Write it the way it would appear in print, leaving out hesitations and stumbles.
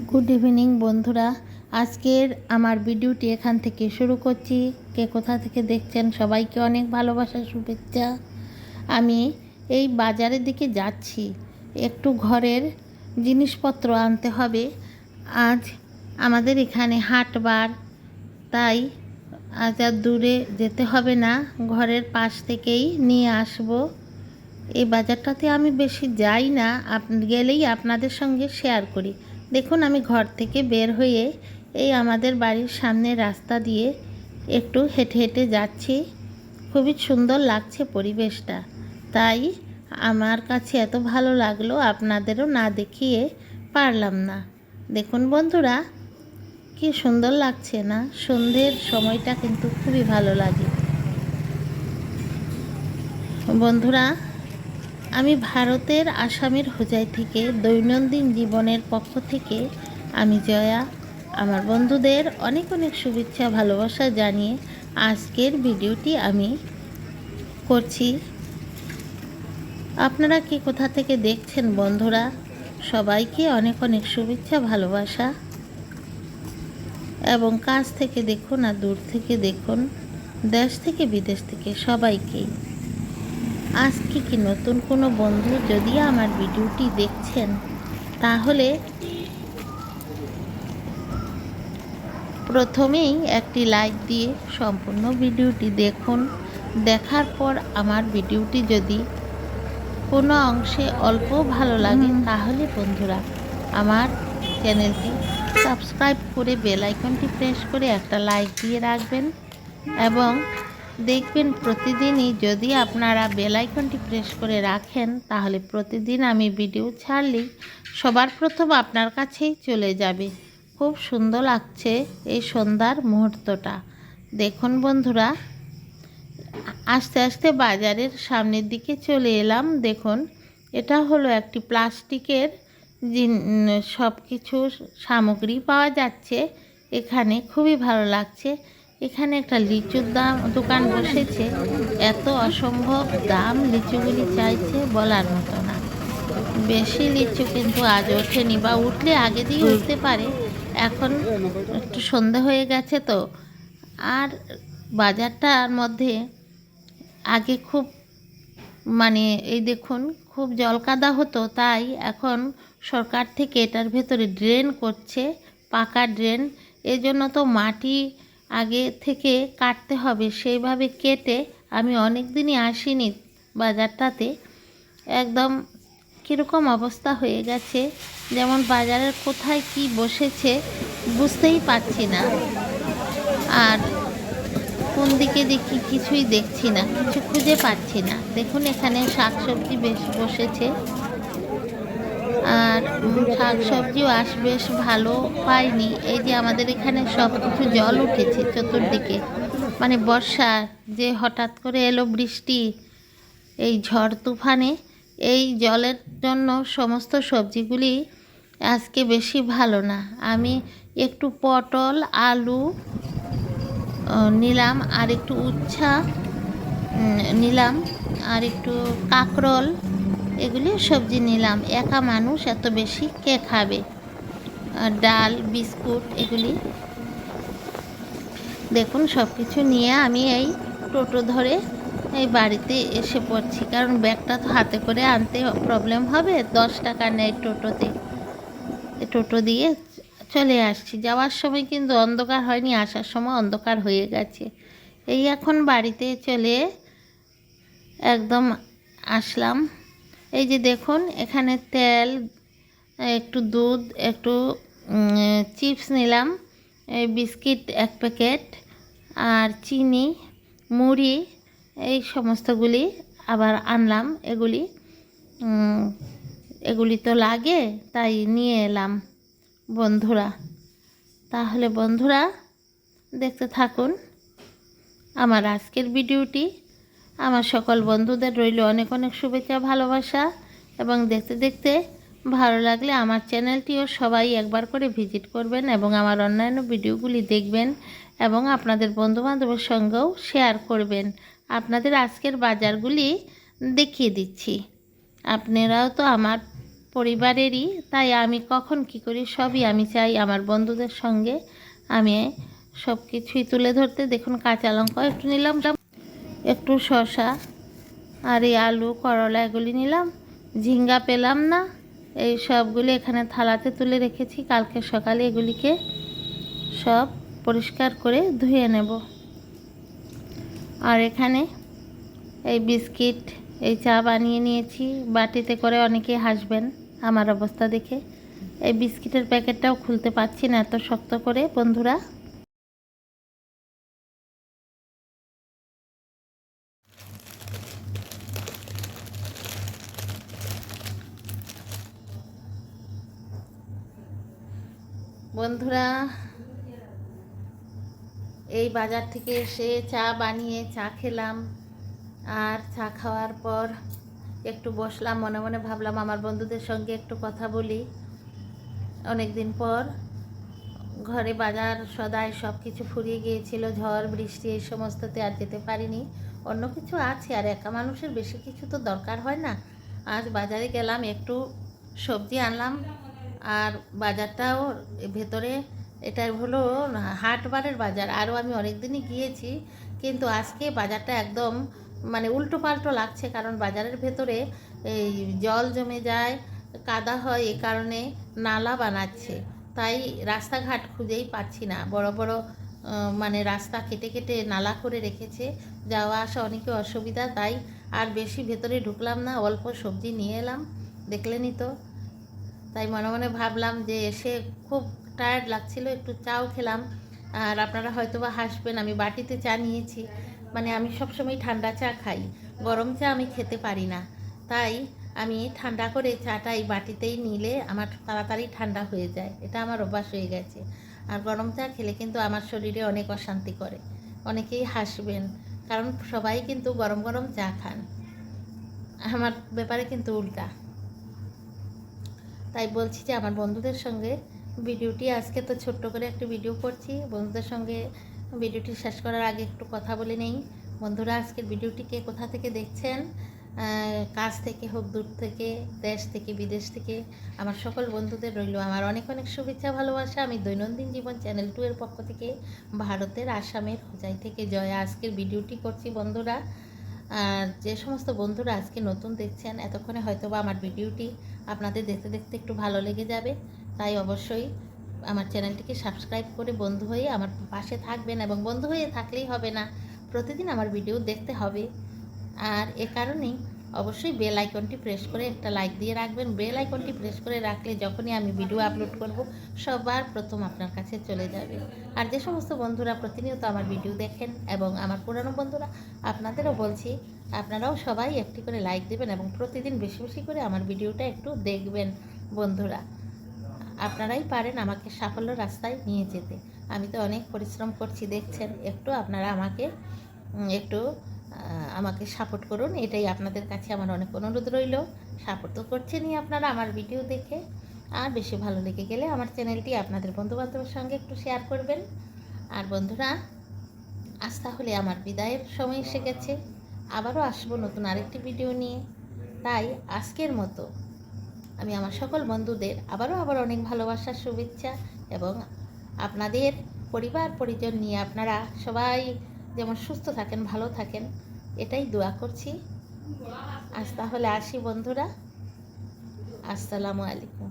Good evening বন্ধুরা। আজকের আমার ভিডিওটি এখান থেকে শুরু করছি। কে কোথা থেকে দেখছেন সবাইকে অনেক ভালোবাসা, শুভেচ্ছা। আমি এই বাজারের দিকে যাচ্ছি, একটু ঘরের জিনিসপত্র আনতে হবে। আজ আমাদের এখানে হাটবার, তাই আজ আর দূরে যেতে হবে না, ঘরের পাশ থেকেই নিয়ে আসব। এই বাজারটাতে আমি বেশি যাই না, গেলেই আপনাদের সঙ্গে শেয়ার করি। দেখুন, আমি ঘর থেকে বের হয়ে এই আমাদের বাড়ির সামনে রাস্তা দিয়ে একটু হেঁটে হেঁটে যাচ্ছি। খুবই সুন্দর লাগছে পরিবেশটা, তাই আমার কাছে এত ভালো লাগলো, আপনাদেরও না দেখিয়ে পারলাম না। দেখুন বন্ধুরা, কি সুন্দর লাগছে না? সন্ধ্যের সময়টা কিন্তু খুবই ভালো লাগে। বন্ধুরা, আমি ভারতের আসামের হোজাই থেকে দৈনন্দিন জীবনের পক্ষ থেকে আমি জয়া আমার বন্ধুদের অনেক অনেক শুভেচ্ছা ভালোবাসা জানিয়ে আজকের ভিডিওটি আমি করছি। আপনারা কে কোথা থেকে দেখছেন বন্ধুরা, সবাইকে অনেক অনেক শুভেচ্ছা ভালোবাসা। এবং কাছ থেকে দেখুন আর দূর থেকে দেখুন, দেশ থেকে বিদেশ থেকে সবাইকেই। আজকে কি নতুন কোনো বন্ধু যদি আমার ভিডিওটি দেখছেন, তাহলে প্রথমেই একটি লাইক দিয়ে সম্পূর্ণ ভিডিওটি দেখুন। দেখার পর আমার ভিডিওটি যদি কোনো অংশে অল্প ভালো লাগে, তাহলে বন্ধুরা আমার চ্যানেলটি সাবস্ক্রাইব করে বেল আইকনটি প্রেস করে একটা লাইক দিয়ে রাখবেন। এবং দেখবেন প্রতিদিনই যদি আপনারা বেল আইকনটি প্রেস করে রাখেন, তাহলে প্রতিদিন আমি ভিডিও ছাড়লেই সবার প্রথম আপনার কাছেই চলে যাবে। খুব সুন্দর লাগছে এই সন্ধ্যার মুহূর্তটা। দেখুন বন্ধুরা, আস্তে আস্তে বাজারের সামনের দিকে চলে এলাম। দেখুন, এটা হলো একটি প্লাস্টিকের সব কিছু সামগ্রী পাওয়া যাচ্ছে এখানে, খুবই ভালো লাগছে। এখানে একটা লিচুর দোকান বসেছে, এত অসম্ভব দাম লিচুগুলি চাইছে, বলার মতো না। বেশি লিচু কিন্তু আজ ওঠেনি, বা উঠলে আগে দিয়ে উঠতে পারে। এখন একটু সন্ধে হয়ে গেছে তো। আর বাজারটার মধ্যে আগে খুব এই দেখুন, খুব জলকাদা হতো, তাই এখন সরকার থেকে এটার ভেতরে ড্রেন করছে, পাকা ড্রেন। এজন্য তো মাটি আগে থেকে কাটতে হবে, সেইভাবে কেটে আমি অনেক দিনই আসিনি বাজারটাতে। একদম কীরকম অবস্থা হয়ে গেছে, যেমন বাজারের কোথায় কি বসেছে বুঝতেই পারছি না, আর কোন দিকে দেখি কিছুই দেখছি না, কিছু খুঁজে পাচ্ছি না। দেখুন, এখানে শাকসবজি বেশ বসেছে, আর শাকসবজিও বেশ ভালো পাইনি। এই যে আমাদের এখানে সব কিছু জল উঠেছে চতুর্দিকে, বর্ষা যে হঠাৎ করে এলো বৃষ্টি, এই ঝড় তুফানে এই জলের জন্য সমস্ত সবজিগুলি আজকে বেশি ভালো না। আমি একটু পটল, আলু নিলাম, আর একটু উচ্ছা নিলাম, আর একটু কাঁকরোল, এগুলি সবজি নিলাম। একা মানুষ, এত বেশি কে খাবে? ডাল, বিস্কুট, এগুলি। দেখুন, সব কিছু নিয়ে আমি এই টোটো ধরে এই বাড়িতে এসে পড়ছি, কারণ ব্যাগটা তো হাতে করে আনতে প্রবলেম হবে। 10 টাকা নেয় টোটোতে, টোটো দিয়ে চলে আসছি। যাওয়ার সময় কিন্তু অন্ধকার হয়নি, আসার সময় অন্ধকার হয়ে গেছে। এই এখন বাড়িতে চলে একদম আসলাম। এই যে দেখুন, এখানে তেল, একটু দুধ, একটু চিপস নিলাম, বিস্কিট 1 প্যাকেট, আর চিনি, মুড়ি, এই সমস্তগুলি আবার আনলাম। এগুলি তো লাগে, তাই নিয়ে এলাম বন্ধুরা। তাহলে বন্ধুরা, দেখতে থাকুন আমার আজকের ভিডিওটি। আমার সকল বন্ধুদের রইল অনেক অনেক শুভেচ্ছা ভালোবাসা, এবং দেখতে দেখতে ভালো লাগলে আমার চ্যানেলটিও সবাই একবার করে ভিজিট করবেন, এবং আমার অন্যান্য ভিডিওগুলি দেখবেন, এবং আপনাদের বন্ধুবান্ধবের সঙ্গেও শেয়ার করবেন। আপনাদের আজকের বাজারগুলি দেখিয়ে দিচ্ছি। আপনারাও তো আমার পরিবারেরই, তাই আমি কখন কি করি সবই আমি চাই আমার বন্ধুদের সঙ্গে আমি সব কিছুই তুলে ধরতে। দেখুন কাঁচা লঙ্কা একটু নিলাম, একটু শসা, আর এই আলু করলা এগুলি নিলাম, ঝিঙ্গা পেলাম না, এই সবগুলি এখানে থালাতে তুলে রেখেছি। কালকে সকালে এগুলিকে সব পরিষ্কার করে ধুয়ে নেব। আর এখানে এই বিস্কিট, এই চা বানিয়ে নিয়েছি বাটিতে করে। অনেকেই হাসবেন আমার অবস্থা দেখে। এই বিস্কিটের প্যাকেটটাও খুলতে পারছি না, এত শক্ত করে বন্ধুরা। বন্ধুরা এই বাজার থেকে এসে চা বানিয়ে চা খেলাম। আর চা খাওয়ার পর একটু বসলাম, মনে মনে ভাবলাম আমার বন্ধুদের সঙ্গে একটু কথা বলি। অনেক দিন পর ঘরে বাজার সদাই সব কিছু ফুরিয়ে গিয়েছিল, ঝড় বৃষ্টি এই সমস্ততে আর যেতে পারিনি। অন্য কিছু আছে, আর একা মানুষের বেশি কিছু তো দরকার হয় না। আজ বাজারে গেলাম, একটু সবজি আনলাম। আর বাজারটাও ভেতরে, এটা হলো হাটবারের বাজার। আরও আমি অনেক দিনই গিয়েছি, কিন্তু আজকে বাজারটা একদম মানে উল্টো পাল্টো লাগছে, কারণ বাজারের ভেতরে এই জল জমে যায়, কাদা হয়, এই কারণে নালা বানাচ্ছে। তাই রাস্তাঘাট খুঁজেই পাচ্ছি না। বড় বড় মানে রাস্তা কেটে কেটে নালা করে রেখেছে, যাওয়া আসা অনেকে অসুবিধা। তাই আর বেশি ভেতরে ঢুকলাম না, অল্প সবজি নিয়ে এলাম, দেখলেনই তো। তাই মনে মনে ভাবলাম যে এসে খুব টায়ার্ড লাগছিল, একটু চাও খেলাম। আর আপনারা হয়তো বা হাসবেন, আমি বাটিতে চা নিয়েছি। মানে আমি সবসময় ঠান্ডা চা খাই, গরম চা আমি খেতে পারি না। তাই আমি ঠান্ডা করে চাটা এই বাটিতেই নিলে আমার তাড়াতাড়ি ঠান্ডা হয়ে যায়, এটা আমার অভ্যাস হয়ে গেছে। আর গরম চা খেলে কিন্তু আমার শরীরে অনেক অশান্তি করে। অনেকেই হাসবেন, কারণ সবাই কিন্তু গরম গরম চা খান, আমার ব্যাপারে কিন্তু উল্টা। তাই বলছি যে আমার বন্ধুদের সঙ্গে ভিডিওটি আজকে তো ছোট্ট করে একটা ভিডিও করছি, বন্ধুদের সঙ্গে ভিডিওটি শেষ করার আগে একটু কথা বলে নেই। বন্ধুরা আজকের ভিডিওটিকে কোথা থেকে দেখছেন, কাছ থেকে হোক দূর থেকে, দেশ থেকে বিদেশ থেকে, আমার সকল বন্ধুদের রইল আমার অনেক অনেক শুভেচ্ছা ভালোবাসা। আমি দৈনন্দিন জীবন চ্যানেল 2 এর পক্ষ থেকে ভারতের আসামের হোজাই থেকে জয়া আজকের ভিডিওটি করছি বন্ধুরা। আর যে সমস্ত বন্ধুরা আজকে নতুন দেখছেন, এতক্ষণে হয়তো বা আমার ভিডিওটি আপনাদের দেখতে দেখতে একটু ভালো লেগে যাবে। তাই অবশ্যই আমার চ্যানেলটিকে সাবস্ক্রাইব করে বন্ধু হয়ে আমার পাশে থাকবেন। এবং বন্ধু হয়ে থাকলেই হবে না, প্রতিদিন আমার ভিডিও দেখতে হবে। আর এ কারণেই অবশ্যই বেল আইকনটি প্রেস করে একটা লাইক দিয়ে রাখবেন। বেল আইকনটি প্রেস করে রাখলে যখনই আমি ভিডিও আপলোড করব সবার প্রথম আপনার কাছে চলে যাবে। আর যে সমস্ত বন্ধুরা প্রতিনিয়ত আমার ভিডিও দেখেন এবং আমার পুরানো বন্ধুরা, আপনাদেরও বলছি আপনারাও সবাই একটি করে লাইক দেবেন এবং প্রতিদিন বেশি বেশি করে আমার ভিডিওটা একটু দেখবেন বন্ধুরা। আপনারাই পারেন আমাকে সাফল্য রাস্তায় নিয়ে যেতে। আমি তো অনেক পরিশ্রম করছি দেখছেন, একটু আপনারা একটু আমাকে সাপোর্ট করুন, এটাই আপনাদের কাছে আমার অনেক অনুরোধ রইল। সাপোর্ট তো করছেনই আপনারা আমার ভিডিও দেখে। আর বেশি ভালো লেগে গেলে আমার চ্যানেলটি আপনাদের বন্ধুবান্ধবের সঙ্গে একটু শেয়ার করবেন। আর বন্ধুরা আজ তাহলে আমার বিদায়ের সময় এসে গেছে, আবারও আসবো নতুন আরেকটি ভিডিও নিয়ে। তাই আজকের মতো আমি আমার সকল বন্ধুদের আবার অনেক ভালোবাসার শুভেচ্ছা, এবং আপনাদের পরিবার পরিজন নিয়ে আপনারা সবাই যেমন সুস্থ থাকেন, ভালো থাকেন, এটাই দোয়া করছি। আজ তাহলে আসি বন্ধুরা, আসসালামু আলাইকুম।